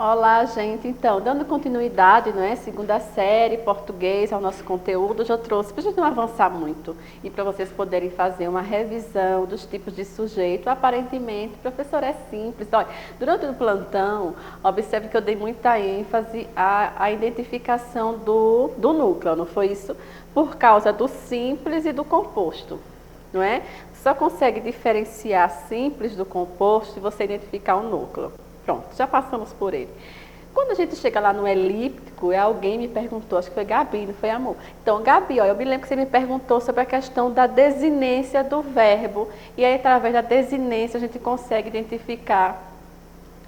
Olá, gente. Então, dando continuidade, não é? Segunda série, português, ao nosso conteúdo, eu já trouxe para a gente não avançar muito e para vocês poderem fazer uma revisão dos tipos de sujeito. Aparentemente, professor, é simples. Olha, durante o plantão, observe que eu dei muita ênfase à identificação do núcleo, não foi isso? Por causa do simples e do composto, não é? Só consegue diferenciar simples do composto se você identificar o núcleo. Pronto, já passamos por ele. Quando a gente chega lá no elíptico, alguém me perguntou, acho que foi Gabi, não foi, amor? Então, Gabi, ó, eu me lembro que você me perguntou sobre a questão da desinência do verbo. E aí, através da desinência, a gente consegue identificar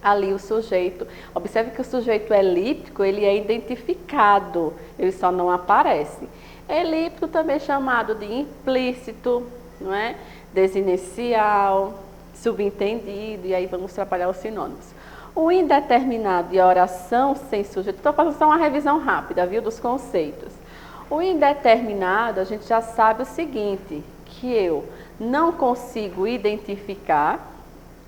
ali o sujeito. Observe que o sujeito elíptico, ele é identificado, ele só não aparece. Elíptico também é chamado de implícito, não é? Desinencial, subentendido, e aí vamos trabalhar os sinônimos. O indeterminado e a oração sem sujeito. Estou fazendo só uma revisão rápida, viu, dos conceitos. O indeterminado, a gente já sabe o seguinte, que eu não consigo identificar,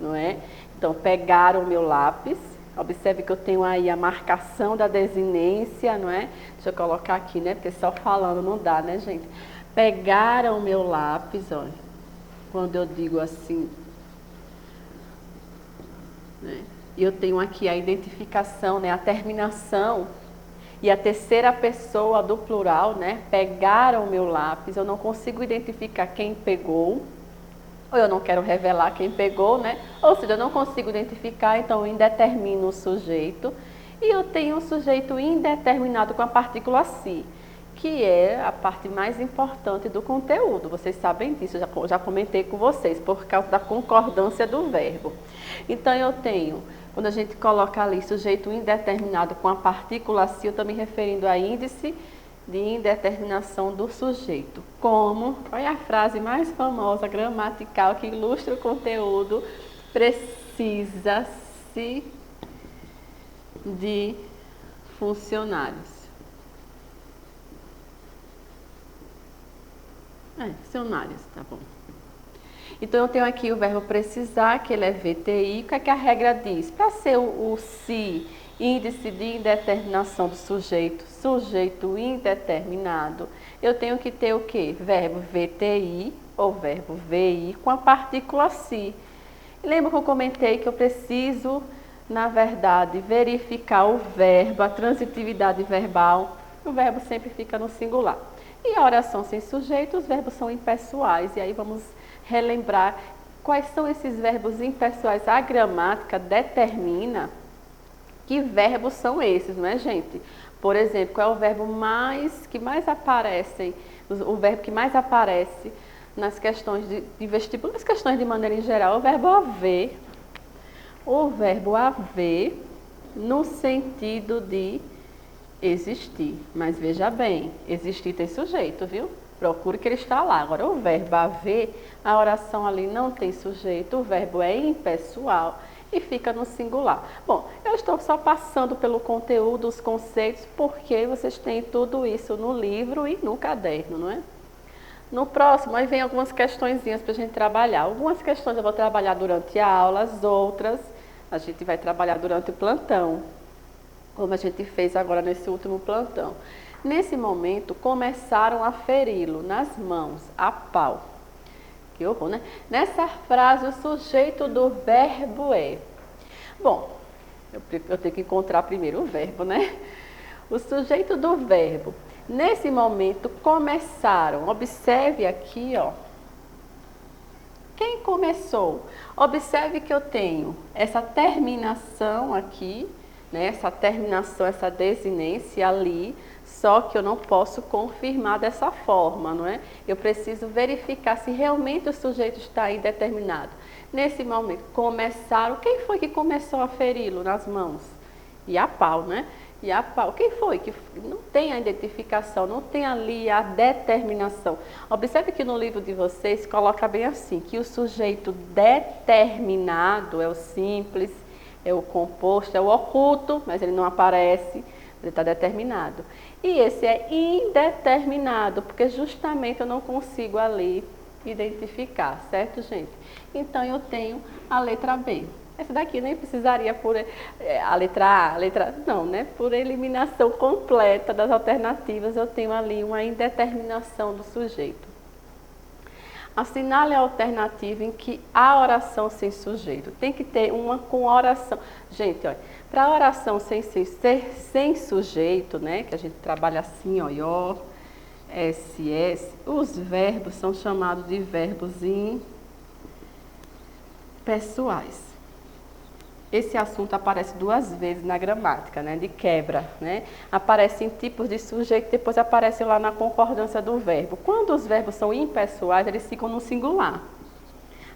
não é? Então, pegar o meu lápis, observe que eu tenho aí a marcação da desinência, não é? Deixa eu colocar aqui, né? Porque só falando não dá, né, gente? Pegaram o meu lápis, olha, quando eu digo assim, né? E eu tenho aqui a identificação, né, a terminação e a terceira pessoa do plural, né? Pegaram o meu lápis, eu não consigo identificar quem pegou, ou eu não quero revelar quem pegou, né? Ou seja, eu não consigo identificar, então eu indetermino o sujeito e eu tenho um sujeito indeterminado com a partícula si, que é a parte mais importante do conteúdo. Vocês sabem disso, eu já comentei com vocês, por causa da concordância do verbo. Então, eu tenho, quando a gente coloca ali sujeito indeterminado com a partícula si, eu estou me referindo a índice de indeterminação do sujeito. Como, qual é a frase mais famosa, gramatical, que ilustra o conteúdo? Precisa-se de funcionários. Funcionários, tá bom. Então, eu tenho aqui o verbo precisar, que ele é VTI. O que é que a regra diz? Para ser o se, índice de indeterminação do sujeito, sujeito indeterminado, eu tenho que ter o quê? Verbo VTI ou verbo VI com a partícula si. Lembra que eu comentei que eu preciso, na verdade, verificar o verbo, a transitividade verbal. O verbo sempre fica no singular. E a oração sem sujeito, os verbos são impessoais. E aí vamos relembrar quais são esses verbos impessoais. A gramática determina que verbos são esses, não é, gente? Por exemplo, qual é o verbo que mais aparece, o verbo que mais aparece nas questões de vestibular, nas questões de maneira em geral, o verbo haver. O verbo haver no sentido de existir. Mas veja bem, existir tem sujeito, viu? Procure que ele está lá. Agora, o verbo haver, a oração ali não tem sujeito, o verbo é impessoal e fica no singular. Bom, eu estou só passando pelo conteúdo, os conceitos, porque vocês têm tudo isso no livro e no caderno, não é? No próximo, aí vem algumas questõezinhas para a gente trabalhar. Algumas questões eu vou trabalhar durante a aula, as outras a gente vai trabalhar durante o plantão, como a gente fez agora nesse último plantão. Nesse momento, começaram a feri-lo nas mãos, a pau. Que horror, né? Nessa frase, o sujeito do verbo é. Bom, eu tenho que encontrar primeiro o verbo, né? O sujeito do verbo. Nesse momento, começaram. Observe aqui, ó. Quem começou? Observe que eu tenho essa terminação aqui, né? Essa terminação, essa desinência ali, só que eu não posso confirmar dessa forma, não é? Eu preciso verificar se realmente o sujeito está aí determinado. Nesse momento, começaram. Quem foi que começou a feri-lo nas mãos? E a pau, né? E a pau. Quem foi? Que não tem a identificação, não tem ali a determinação. Observe que no livro de vocês coloca bem assim, que o sujeito determinado é o simples, é o composto, é o oculto, mas ele não aparece. Ele está determinado. E esse é indeterminado, porque justamente eu não consigo ali identificar, certo, gente? Então, eu tenho a letra B. Essa daqui nem precisaria por a letra A, a letra... Não, né? Por eliminação completa das alternativas, eu tenho ali uma indeterminação do sujeito. Assinale a alternativa em que há oração sem sujeito. Tem que ter uma com oração. Gente, olha, para oração sem sujeito, né? Que a gente trabalha assim, ó, IO, SS, os verbos são chamados de verbos impessoais. Esse assunto aparece 2 vezes na gramática, né, de quebra, né? Aparece em tipos de sujeito, depois aparece lá na concordância do verbo. Quando os verbos são impessoais, eles ficam no singular.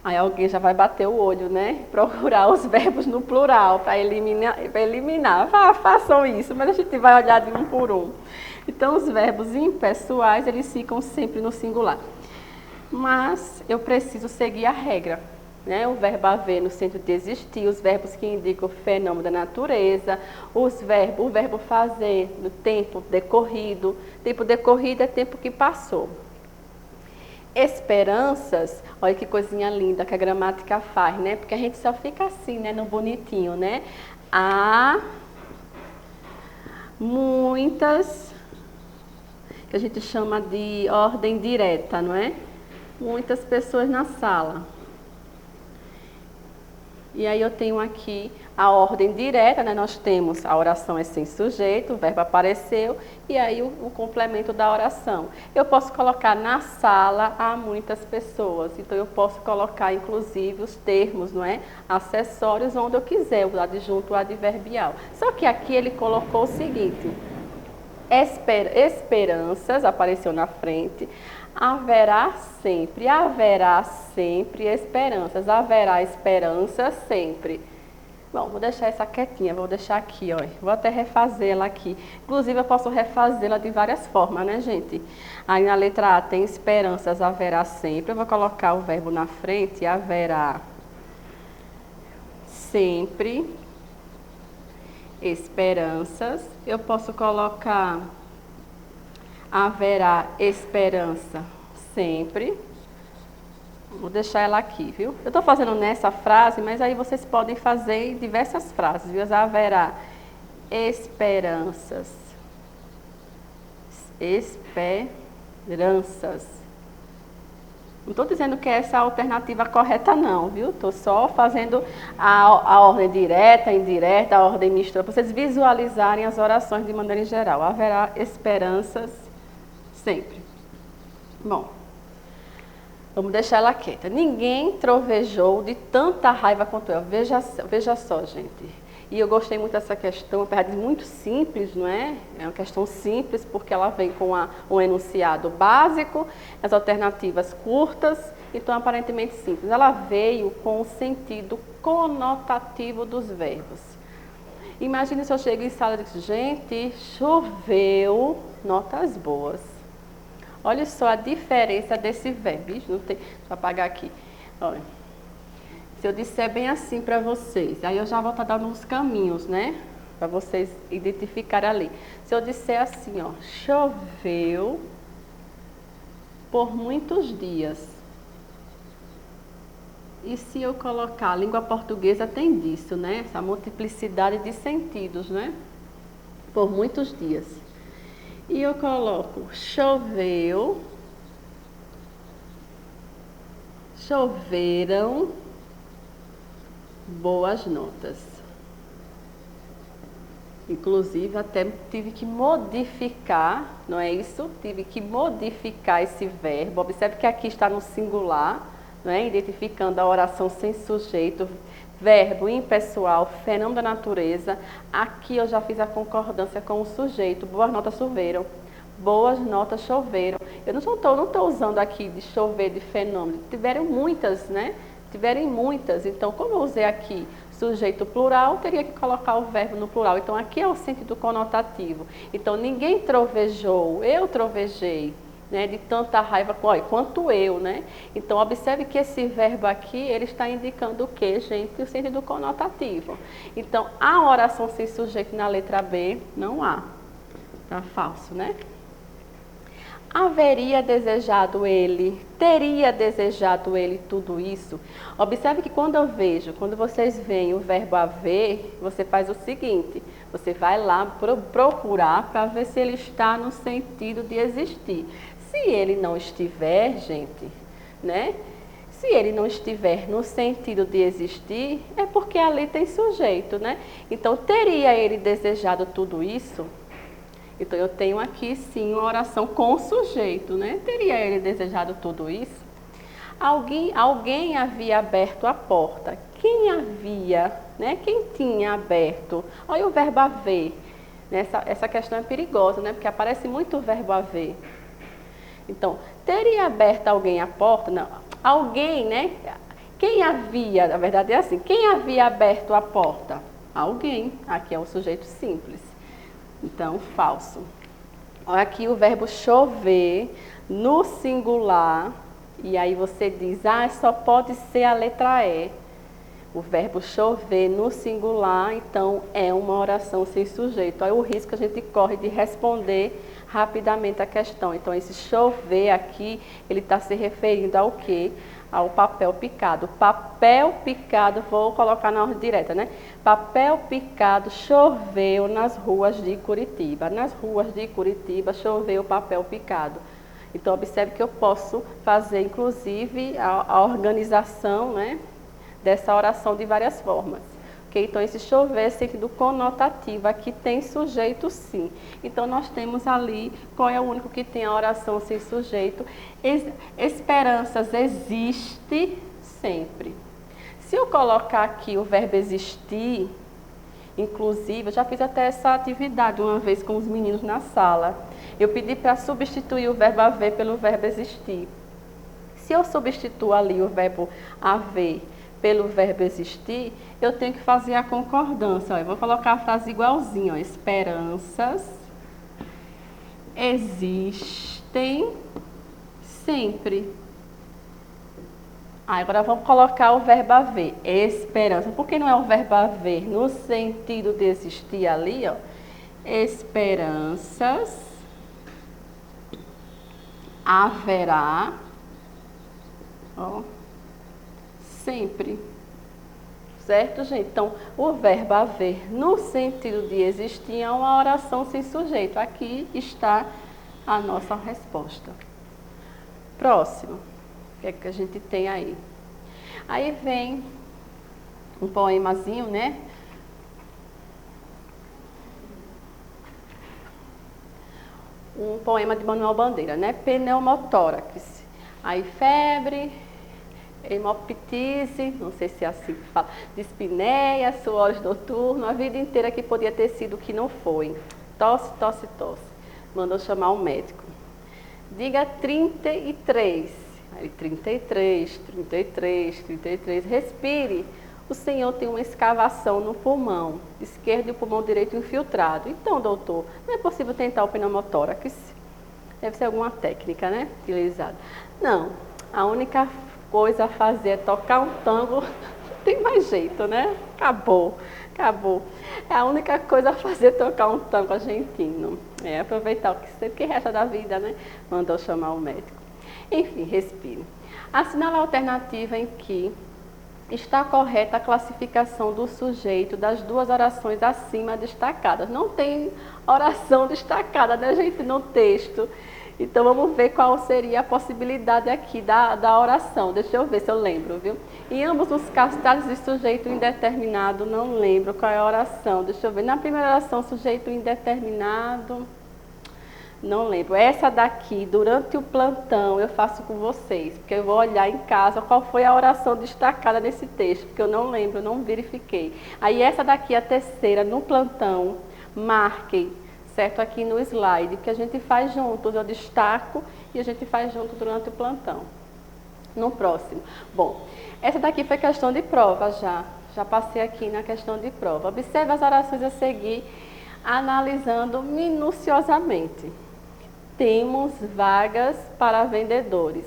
Aí alguém já vai bater o olho, né? Procurar os verbos no plural para eliminar. Façam isso, mas a gente vai olhar de um por um. Então, os verbos impessoais, eles ficam sempre no singular. Mas eu preciso seguir a regra. Né? O verbo haver no sentido de existir, os verbos que indicam o fenômeno da natureza, o verbo fazer no tempo decorrido. Tempo decorrido é tempo que passou. Esperanças, olha que coisinha linda que a gramática faz, né? Porque a gente só fica assim, né? No bonitinho, né? Há muitas, que a gente chama de ordem direta, não é? Muitas pessoas na sala. E aí eu tenho aqui a ordem direta, né? Nós temos a oração é sem sujeito, o verbo apareceu, e aí o complemento da oração. Eu posso colocar na sala há muitas pessoas, então eu posso colocar inclusive os termos, não é? Acessórios onde eu quiser, o adjunto adverbial. Só que aqui ele colocou o seguinte, esperanças, apareceu na frente, haverá sempre esperanças, haverá esperança sempre. Bom, vou deixar essa quietinha, vou deixar aqui, ó. Vou até refazê-la aqui. Inclusive, eu posso refazê-la de várias formas, né, gente? Aí na letra A tem esperanças, haverá sempre. Eu vou colocar o verbo na frente, haverá sempre esperanças. Eu posso colocar haverá esperança sempre. Vou deixar ela aqui, viu? Eu estou fazendo nessa frase, mas aí vocês podem fazer em diversas frases, viu? Haverá esperanças. Não estou dizendo que essa é a alternativa correta, não, viu? Estou só fazendo a ordem direta, indireta, a ordem mistura, para vocês visualizarem as orações de maneira geral. Haverá esperanças sempre. Bom, vamos deixar ela quieta. Ninguém trovejou de tanta raiva quanto eu. Veja só, gente. E eu gostei muito dessa questão, apesar de muito simples, não é? É uma questão simples, porque ela vem com um enunciado básico, as alternativas curtas, então aparentemente simples. Ela veio com o sentido conotativo dos verbos. Imagine se eu chego em sala e digo, gente, choveu, notas boas. Olha só a diferença desse verbo. Não tem, deixa eu apagar aqui. Olha. Se eu disser bem assim para vocês, aí eu já vou estar dando uns caminhos, né? Para vocês identificarem ali. Se eu disser assim, ó, choveu por muitos dias. E se eu colocar, a língua portuguesa tem disso, né? Essa multiplicidade de sentidos, né? Por muitos dias. E eu coloco choveu, choveram boas notas. Inclusive, até tive que modificar, não é isso? Tive que modificar esse verbo. Observe que aqui está no singular, não é? Identificando a oração sem sujeito, verbo impessoal, fenômeno da natureza. Aqui eu já fiz a concordância com o sujeito. Boas notas choveram. Boas notas choveram. Eu não estou usando aqui de chover, de fenômeno. Tiveram muitas, né? Tiverem muitas. Então, como eu usei aqui sujeito plural, teria que colocar o verbo no plural. Então, aqui é o sentido conotativo. Então, ninguém trovejou, eu trovejei, né, de tanta raiva quanto eu, né? Então, observe que esse verbo aqui, ele está indicando o quê, gente? O sentido conotativo. Então, a oração sem sujeito na letra B, não há. Tá falso, né? Haveria desejado ele, teria desejado ele tudo isso. Observe que quando vocês veem o verbo haver, você faz o seguinte, você vai lá procurar para ver se ele está no sentido de existir. Se ele não estiver, gente, né? Se ele não estiver no sentido de existir, é porque ali tem sujeito, né? Então, teria ele desejado tudo isso? Então, eu tenho aqui, sim, uma oração com sujeito, né? Teria ele desejado tudo isso? Alguém havia aberto a porta. Quem havia, né? Quem tinha aberto? Olha o verbo haver. Essa questão é perigosa, né? Porque aparece muito o verbo haver. Então, teria aberto alguém a porta? Não. Alguém, né? Quem havia, na verdade é assim, quem havia aberto a porta? Alguém. Aqui é um sujeito simples. Então, falso. Olha aqui o verbo chover no singular. E aí você diz, só pode ser a letra E. O verbo chover no singular, então, é uma oração sem sujeito. Olha o risco que a gente corre de responder rapidamente a questão. Então, esse chover aqui, ele está se referindo ao quê? Ao papel picado. Papel picado, vou colocar na ordem direta, né? Papel picado choveu nas ruas de Curitiba. Nas ruas de Curitiba choveu papel picado. Então, observe que eu posso fazer, inclusive, a organização, né, dessa oração de várias formas. Okay? Então, esse chover, sentido conotativo, aqui tem sujeito sim. Então, nós temos ali, qual é o único que tem a oração sem sujeito? Esperanças existe sempre. Se eu colocar aqui o verbo existir, inclusive, eu já fiz até essa atividade uma vez com os meninos na sala. Eu pedi para substituir o verbo haver pelo verbo existir. Se eu substituo ali o verbo haver pelo verbo existir, eu tenho que fazer a concordância. Ó, eu vou colocar a frase igualzinha. Ó, esperanças existem sempre. Agora vamos colocar o verbo haver. Esperança. Por que não é o verbo haver no sentido de existir ali? Ó? Esperanças haverá, ó, sempre. Certo, gente? Então, o verbo haver no sentido de existir é uma oração sem sujeito. Aqui está a nossa resposta. Próximo. O que é que a gente tem aí? Aí vem um poemazinho, né? Um poema de Manuel Bandeira, né? Pneumotórax. Aí febre, hemoptise, não sei se é assim que fala, dispneia, suores noturnos, a vida inteira que podia ter sido que não foi. Tosse, tosse, tosse. Mandou chamar o médico. Diga 33. Aí 33, 33, 33. Respire. O senhor tem uma escavação no pulmão esquerdo e o pulmão direito infiltrado. Então, doutor, não é possível tentar o pneumotórax? Deve ser alguma técnica, né? Utilizada. Não, a única coisa a fazer é tocar um tango. Não tem mais jeito, né? Acabou, acabou. É a única coisa a fazer é tocar um tango argentino. É aproveitar o que resta da vida, né? Mandou chamar o médico. Enfim, respire. Assinala a alternativa em que está correta a classificação do sujeito das duas orações acima destacadas. Não tem oração destacada, né, gente, no texto. Então, vamos ver qual seria a possibilidade aqui da oração. Deixa eu ver se eu lembro, viu? Em ambos os casos, de sujeito indeterminado, não lembro qual é a oração. Deixa eu ver. Na primeira oração, sujeito indeterminado, não lembro. Essa daqui, durante o plantão, eu faço com vocês, porque eu vou olhar em casa qual foi a oração destacada nesse texto, porque eu não lembro, eu não verifiquei. Aí essa daqui, a terceira, no plantão, marquem, certo? Aqui no slide, que a gente faz juntos, eu destaco e a gente faz junto durante o plantão. No próximo. Bom, essa daqui foi questão de prova já passei aqui na questão de prova. Observe as orações a seguir, analisando minuciosamente. Temos vagas para vendedores.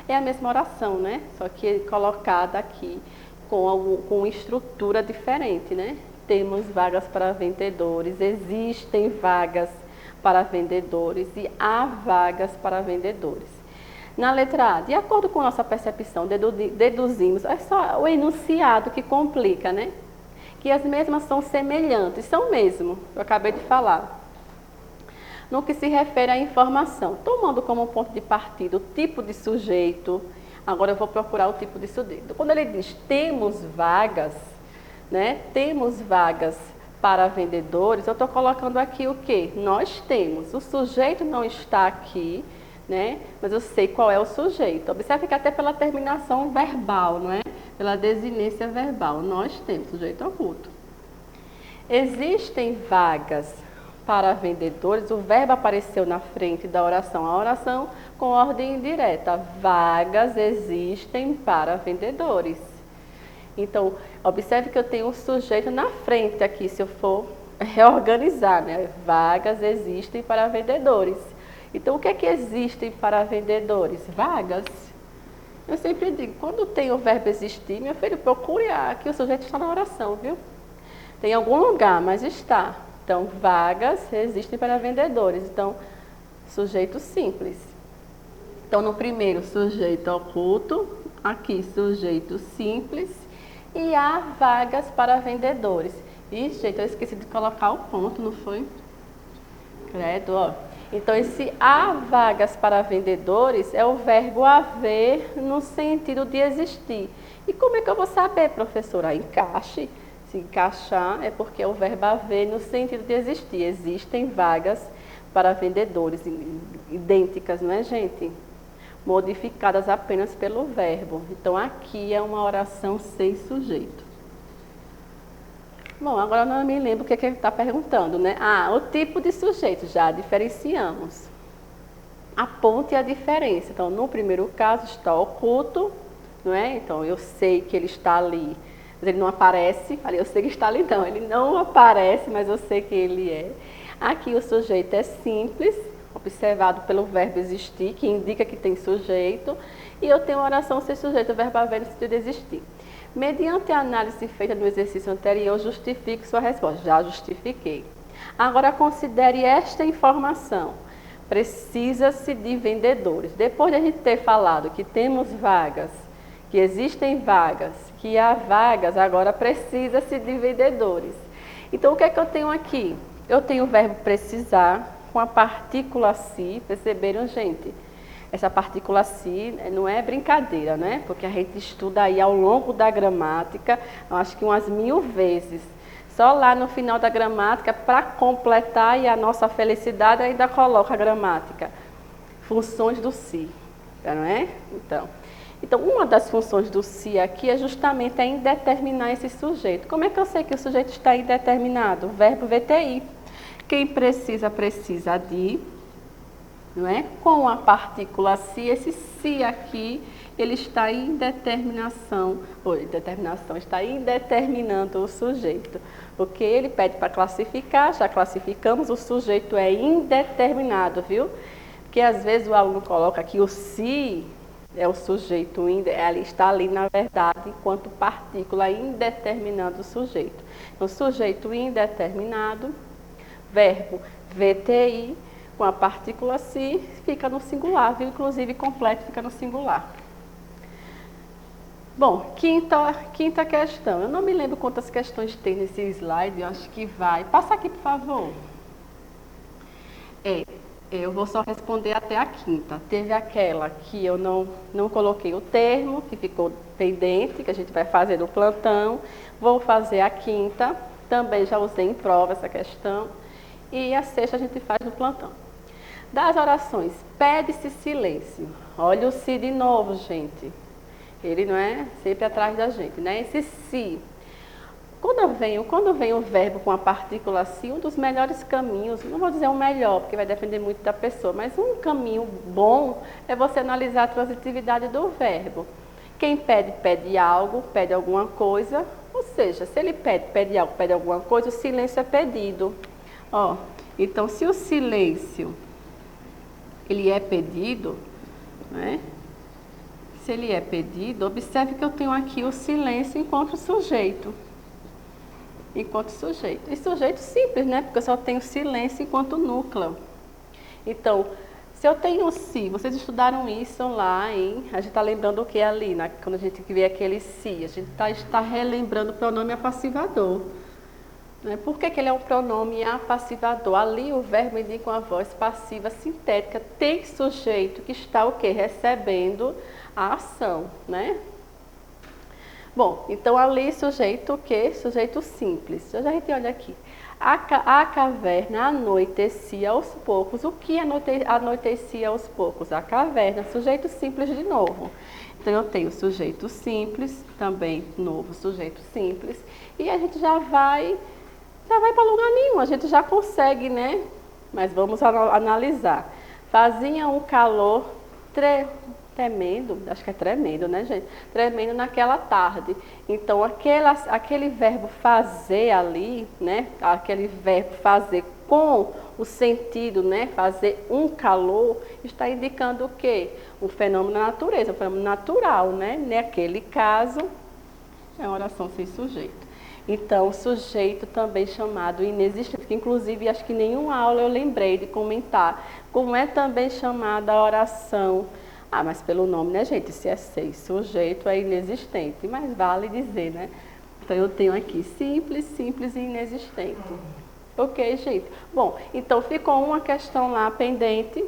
É a mesma oração, né? Só que colocada aqui com estrutura diferente, né? Temos vagas para vendedores, existem vagas para vendedores e há vagas para vendedores. Na letra A, de acordo com nossa percepção, deduzimos, é só o enunciado que complica, né? Que as mesmas são semelhantes, são mesmo, eu acabei de falar. No que se refere à informação, tomando como ponto de partida o tipo de sujeito, agora eu vou procurar o tipo de sujeito. Quando ele diz temos vagas, né? Temos vagas para vendedores, eu estou colocando aqui o quê? Nós temos. O sujeito não está aqui, né? Mas eu sei qual é o sujeito. Observe que até pela terminação verbal, não é? Pela desinência verbal, nós temos sujeito oculto. Existem vagas para vendedores, o verbo apareceu na frente da oração. A oração com ordem indireta. Vagas existem para vendedores. Então, observe que eu tenho um sujeito na frente aqui, se eu for reorganizar, né? Vagas existem para vendedores. Então, o que é que existem para vendedores? Vagas. Eu sempre digo, quando tem o verbo existir, meu filho, procure aqui, o sujeito está na oração, viu? Tem algum lugar, mas está. Então, vagas existem para vendedores. Então, sujeito simples. Então, no primeiro, sujeito oculto, aqui, sujeito simples. E há vagas para vendedores. Ih, gente, eu esqueci de colocar o ponto, não foi? Credo, ó. Então, esse há vagas para vendedores é o verbo haver no sentido de existir. E como é que eu vou saber, professora? Encaixe. Se encaixar é porque é o verbo haver no sentido de existir. Existem vagas para vendedores idênticas, não é, gente? Modificadas apenas pelo verbo. Então, aqui é uma oração sem sujeito. Bom, agora eu não me lembro o que ele está perguntando, né? Ah, o tipo de sujeito, já diferenciamos. A ponte e a diferença. Então, no primeiro caso, está oculto, não é? Então, eu sei que ele está ali, mas ele não aparece. Ali, eu sei que está ali, não. Ele não aparece, mas eu sei que ele é. Aqui, o sujeito é simples, observado pelo verbo existir, que indica que tem sujeito. E eu tenho oração sem sujeito, o verbo haver no sentido de existir. Mediante a análise feita no exercício anterior, justifique sua resposta. Já justifiquei. Agora, considere esta informação. Precisa-se de vendedores. Depois de a gente ter falado que temos vagas, que existem vagas, que há vagas, agora precisa-se de vendedores. Então, o que é que eu tenho aqui? Eu tenho o verbo precisar com a partícula se. Perceberam, gente? Essa partícula se não é brincadeira, né? Porque a gente estuda aí ao longo da gramática, eu acho que umas 1000 vezes. Só lá no final da gramática, para completar e a nossa felicidade, ainda coloca a gramática. Funções do se, não é? Então, uma das funções do se aqui é justamente a indeterminar esse sujeito. Como é que eu sei que o sujeito está indeterminado? O verbo VTI. Quem precisa, precisa de... Não é? Com a partícula se, esse se aqui, ele está em determinação, está indeterminando o sujeito. Porque ele pede para classificar, já classificamos, o sujeito é indeterminado, viu? Porque às vezes o aluno coloca aqui o se, é o sujeito, ele está ali na verdade, enquanto partícula indeterminando o sujeito. Então, sujeito indeterminado, verbo VTI, com a partícula se, fica no singular, viu? Inclusive, completo fica no singular. Bom, quinta questão. Eu não me lembro quantas questões tem nesse slide, eu acho que vai. Passa aqui, por favor. Eu vou só responder até a quinta. Teve aquela que eu não coloquei o termo, que ficou pendente, que a gente vai fazer no plantão. Vou fazer a quinta, também já usei em prova essa questão. E a sexta a gente faz no plantão. Das orações, pede-se silêncio. Olha o se de novo, gente. Ele não é sempre atrás da gente, né? Esse se. Quando vem o verbo com a partícula se, um dos melhores caminhos, não vou dizer o melhor, porque vai depender muito da pessoa, mas um caminho bom é você analisar a transitividade do verbo. Quem pede, pede algo, pede alguma coisa, ou seja, se ele pede algo, pede alguma coisa, o silêncio é pedido. Ó, então, se o silêncio ele é pedido, né? Se ele é pedido, observe que eu tenho aqui o silêncio enquanto sujeito. Enquanto sujeito. E sujeito simples, né? Porque eu só tenho silêncio enquanto núcleo. Então, se eu tenho um se, vocês estudaram isso lá, hein? A gente está lembrando o que ali, quando a gente vê aquele se? A gente está relembrando o pronome apassivador. Né? Por que ele é um pronome apassivador? Ali o verbo indica uma voz passiva sintética, tem sujeito que está o quê? Recebendo a ação, né? Bom, então ali sujeito o quê? Sujeito simples. Já a gente olha aqui. A caverna anoitecia aos poucos. O que anoitecia aos poucos? A caverna, sujeito simples de novo. Então eu tenho sujeito simples, também novo sujeito simples. E a gente já vai para lugar nenhum, a gente já consegue, né? Mas vamos analisar. Fazia um calor tremendo, acho que é tremendo, né, gente? Tremendo naquela tarde. Então, aquele verbo fazer ali, né? Aquele verbo fazer com o sentido, né? Fazer um calor, está indicando o quê? Um fenômeno da natureza, um fenômeno natural, né? Naquele caso, é uma oração sem sujeito. Então, sujeito também chamado inexistente, que inclusive acho que nenhuma aula eu lembrei de comentar, como é também chamada a oração. Ah, mas pelo nome, né, gente? Se é sem sujeito, é inexistente, mas vale dizer, né? Então, eu tenho aqui simples, simples e inexistente. Ok, gente? Bom, então ficou uma questão lá pendente.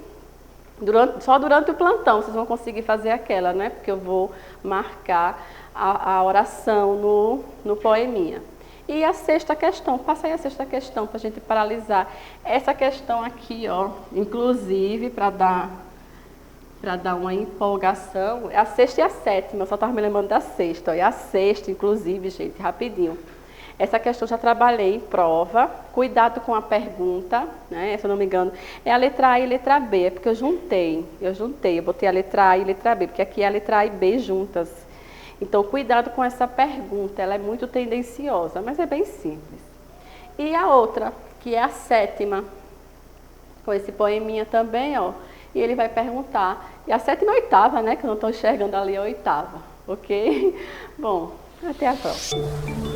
Só durante o plantão vocês vão conseguir fazer aquela, né? Porque eu vou marcar a oração no poeminha. E a sexta questão, passa aí a sexta questão para a gente paralisar. Essa questão aqui, ó, inclusive, para dar uma empolgação, é a sexta e a sétima, eu só estava me lembrando da sexta, ó, e a sexta, inclusive, gente, rapidinho. Essa questão já trabalhei em prova, cuidado com a pergunta, né, se eu não me engano, é a letra A e a letra B, é porque eu botei a letra A e a letra B, porque aqui é a letra A e B juntas. Então, cuidado com essa pergunta, ela é muito tendenciosa, mas é bem simples. E a outra, que é a sétima, com esse poeminha também, ó, e ele vai perguntar, e a sétima e a oitava, né, que eu não estou enxergando ali a oitava, ok? Bom, até a próxima.